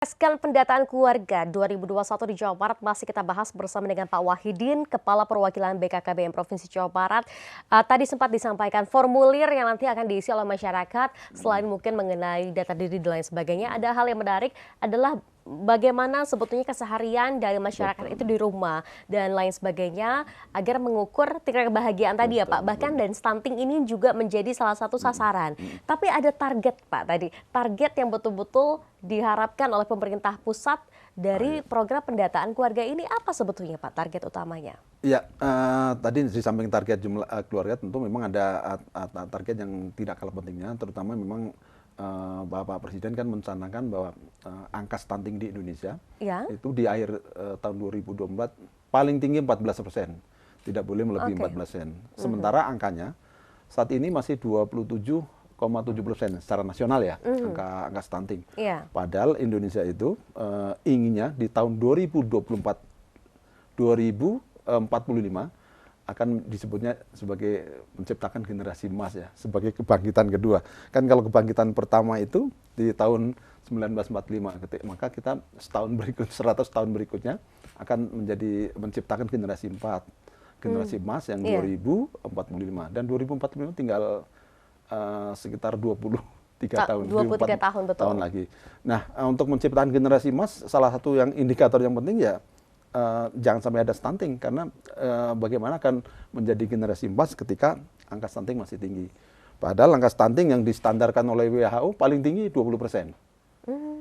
Skala pendataan keluarga 2021 di Jawa Barat masih kita bahas bersama dengan Pak Wahidin, Kepala Perwakilan BKKBN Provinsi Jawa Barat. Tadi sempat disampaikan formulir yang nanti akan diisi oleh masyarakat, selain mungkin mengenai data diri dan lain sebagainya. Ada hal yang menarik adalah bagaimana sebetulnya keseharian dari masyarakat itu di rumah dan lain sebagainya agar mengukur tingkat kebahagiaan tadi ya Pak. Bahkan dan stunting ini juga menjadi salah satu sasaran. Tapi ada target Pak tadi, target yang betul-betul diharapkan oleh pemerintah pusat dari program pendataan keluarga ini apa sebetulnya Pak target utamanya? Ya, tadi di samping target jumlah keluarga tentu memang ada target yang tidak kalah pentingnya, terutama memang Bapak Presiden kan mencanangkan bahwa angka stunting di Indonesia Ya. itu di akhir tahun 2024 paling tinggi 14%, tidak boleh melebihi 14%. Sementara angkanya saat ini masih 27,7% secara nasional ya, angka stunting. Iya. Padahal Indonesia itu inginnya di tahun 2024 2045 akan disebutnya sebagai menciptakan generasi emas ya, sebagai kebangkitan kedua. Kan kalau kebangkitan pertama itu di tahun 1945, maka kita 100 tahun berikutnya akan menciptakan generasi 4, generasi emas yang 2045. Dan 2045 tinggal sekitar 23 tahun, 23 tahun betul. tahun lagi. Nah, untuk menciptakan generasi emas, salah satu yang indikator yang penting ya jangan sampai ada stunting, karena bagaimana akan menjadi generasi emas ketika angka stunting masih tinggi. Padahal angka stunting yang distandarkan oleh WHO paling tinggi 20%.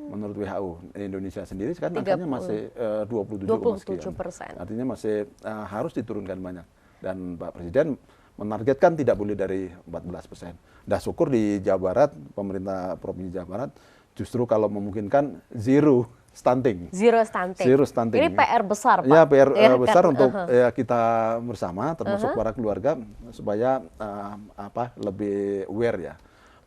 Menurut WHO, Indonesia sendiri kan angkanya masih 27%. Artinya masih harus diturunkan banyak. Dan Pak Presiden menargetkan tidak boleh dari 14%. Dah syukur di Jawa Barat, pemerintah Provinsi Jawa Barat justru kalau memungkinkan zero stunting. Zero stunting. Ini PR besar Pak. Ya, PR besar untuk kita bersama, termasuk para keluarga, supaya lebih aware ya.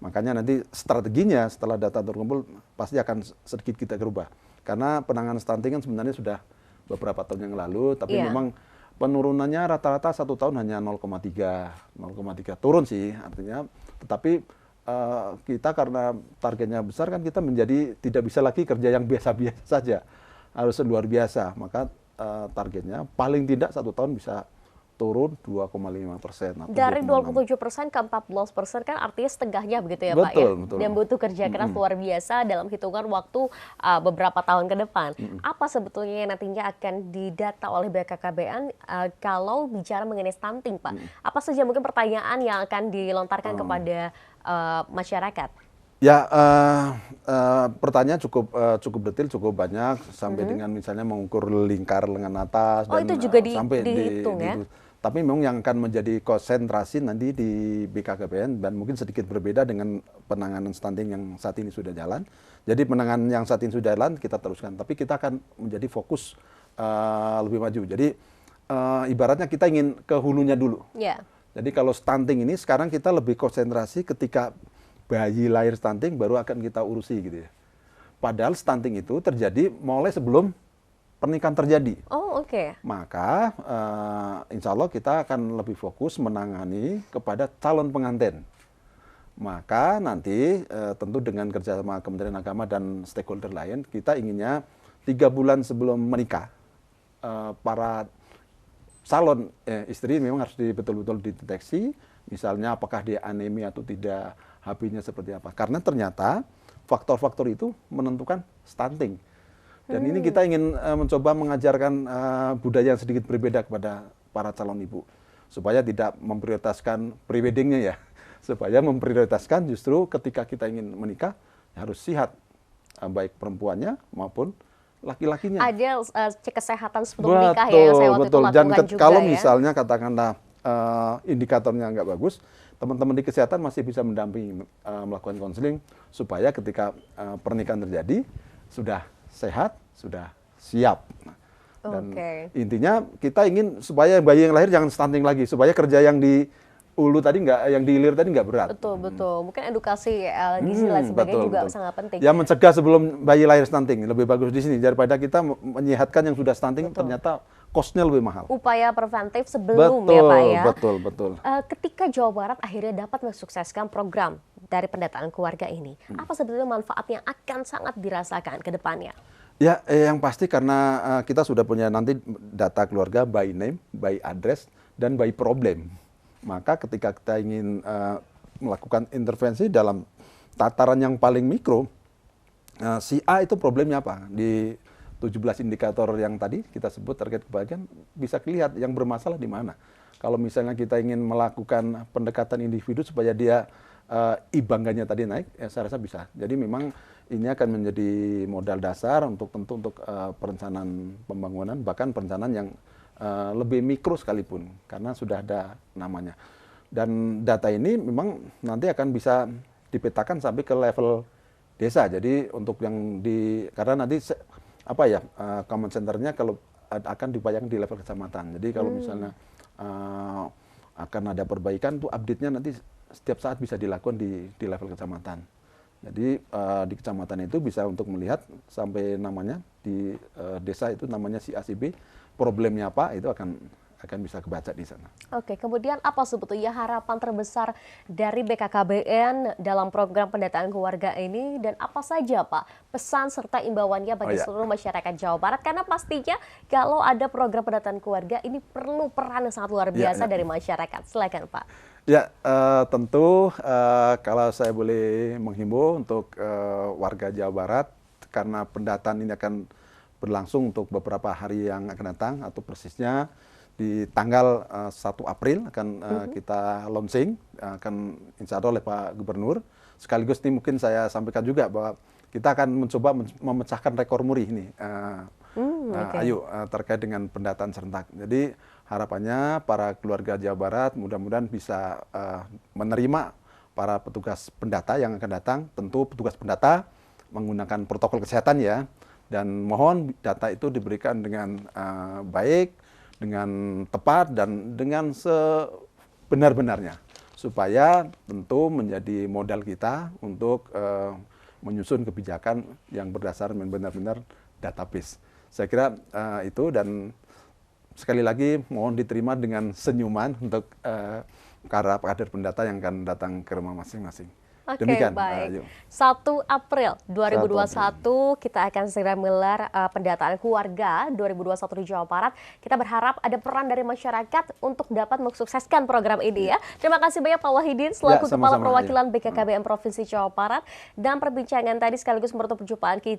Makanya nanti strateginya setelah data terkumpul pasti akan sedikit kita berubah. Karena penanganan stunting kan sebenarnya sudah beberapa tahun yang lalu, tapi memang penurunannya rata-rata 1 tahun hanya 0,3 turun sih artinya. Tetapi kita karena targetnya besar kan kita menjadi tidak bisa lagi kerja yang biasa-biasa saja, harus luar biasa. Maka targetnya paling tidak 1 tahun bisa turun 2,5%. Dari 27% ke 14% kan artinya setengahnya begitu ya Pak ya? Betul. Dan butuh kerja keras luar biasa dalam hitungan waktu beberapa tahun ke depan. Apa sebetulnya yang nantinya akan didata oleh BKKBN kalau bicara mengenai stunting Pak? Apa saja mungkin pertanyaan yang akan dilontarkan kepada masyarakat? Ya, pertanyaan cukup detail, cukup banyak, sampai dengan misalnya mengukur lingkar lengan atas. Oh, dan itu juga sampai dihitung ya? Tapi memang yang akan menjadi konsentrasi nanti di BKKBN, dan mungkin sedikit berbeda dengan penanganan stunting yang saat ini sudah jalan. Jadi penanganan yang saat ini sudah jalan kita teruskan, tapi kita akan menjadi fokus lebih maju. Jadi ibaratnya kita ingin ke hulunya dulu. Jadi kalau stunting ini sekarang kita lebih konsentrasi ketika bayi lahir stunting baru akan kita urusi gitu ya. Padahal stunting itu terjadi mulai sebelum pernikahan terjadi. Oh, oke. Maka insya Allah kita akan lebih fokus menangani kepada calon pengantin. Maka nanti tentu dengan kerjasama Kementerian Agama dan stakeholder lain, kita inginnya 3 bulan sebelum menikah para calon istri memang harus betul-betul dideteksi, misalnya apakah dia anemia atau tidak, HB-nya seperti apa. Karena ternyata faktor-faktor itu menentukan stunting. Dan ini kita ingin mencoba mengajarkan budaya yang sedikit berbeda kepada para calon ibu. Supaya tidak memprioritaskan pre-weddingnya ya. Supaya memprioritaskan justru ketika kita ingin menikah, harus sehat. Baik perempuannya maupun laki-lakinya. Ada cek kesehatan sebelum menikah ya yang saya waktu itu lakukan juga kalau ya. misalnya katakanlah indikatornya nggak bagus, teman-teman di kesehatan masih bisa mendampingi melakukan konseling supaya ketika pernikahan terjadi sudah sehat, sudah siap. Dan intinya kita ingin supaya bayi yang lahir jangan stunting lagi, supaya kerja yang di ulu tadi nggak, yang di hilir tadi nggak berat. Betul, betul. Mungkin edukasi gizi dan sebagainya juga sangat penting. Ya, mencegah sebelum bayi lahir stunting lebih bagus di sini daripada kita menyehatkan yang sudah stunting, ternyata cost-nya lebih mahal. Upaya preventif sebelum ya Pak ya. Betul. Ketika Jawa Barat akhirnya dapat mensukseskan program dari pendataan keluarga ini, apa sebetulnya manfaat yang akan sangat dirasakan ke depannya? Ya, yang pasti karena kita sudah punya nanti data keluarga by name, by address, dan by problem. Maka ketika kita ingin melakukan intervensi dalam tataran yang paling mikro, si A itu problemnya apa? Di 17 indikator yang tadi kita sebut terkait kebahagiaan, bisa kelihatan yang bermasalah di mana. Kalau misalnya kita ingin melakukan pendekatan individu supaya dia ibangganya tadi naik, ya saya rasa bisa. Jadi memang ini akan menjadi modal dasar untuk perencanaan pembangunan, bahkan perencanaan yang lebih mikro sekalipun, karena sudah ada namanya. Dan data ini memang nanti akan bisa dipetakan sampai ke level desa. Jadi untuk yang karena nanti common centernya kalau akan dibayang di level kecamatan. Jadi kalau misalnya akan ada perbaikan, tuh update-nya nanti setiap saat bisa dilakukan di level kecamatan. Jadi di kecamatan itu bisa untuk melihat sampai namanya di desa itu namanya si A si B, problemnya apa itu akan bisa kebaca di sana. Oke, kemudian apa sebetulnya harapan terbesar dari BKKBN dalam program pendataan keluarga ini, dan apa saja Pak pesan serta imbauannya bagi seluruh masyarakat Jawa Barat? Karena pastinya kalau ada program pendataan keluarga ini perlu peran yang sangat luar biasa dari masyarakat. Silakan Pak. Ya, tentu kalau saya boleh menghimbau untuk warga Jawa Barat, karena pendataan ini akan berlangsung untuk beberapa hari yang akan datang, atau persisnya di tanggal 1 April akan kita launching, akan insya Allah oleh Pak Gubernur. Sekaligus ini mungkin saya sampaikan juga bahwa kita akan mencoba memecahkan rekor muri ini. Terkait dengan pendataan serentak. Jadi harapannya para keluarga Jawa Barat mudah-mudahan bisa menerima para petugas pendata yang akan datang. Tentu petugas pendata menggunakan protokol kesehatan ya, dan mohon data itu diberikan dengan baik, dengan tepat, dan dengan sebenar-benarnya, supaya tentu menjadi modal kita untuk menyusun kebijakan yang berdasar benar-benar database. Saya kira itu, dan sekali lagi mohon diterima dengan senyuman untuk para kader pendata yang akan datang ke rumah masing-masing. Oke, baik. 1 April 2021 kita akan segera menggelar pendataan keluarga 2021 di Jawa Barat. Kita berharap ada peran dari masyarakat untuk dapat mensukseskan program ini ya. Terima kasih banyak Pak Wahidin selaku Kepala Perwakilan BKKBN Provinsi Jawa Barat, dan perbincangan tadi sekaligus menutup perjumpaan kita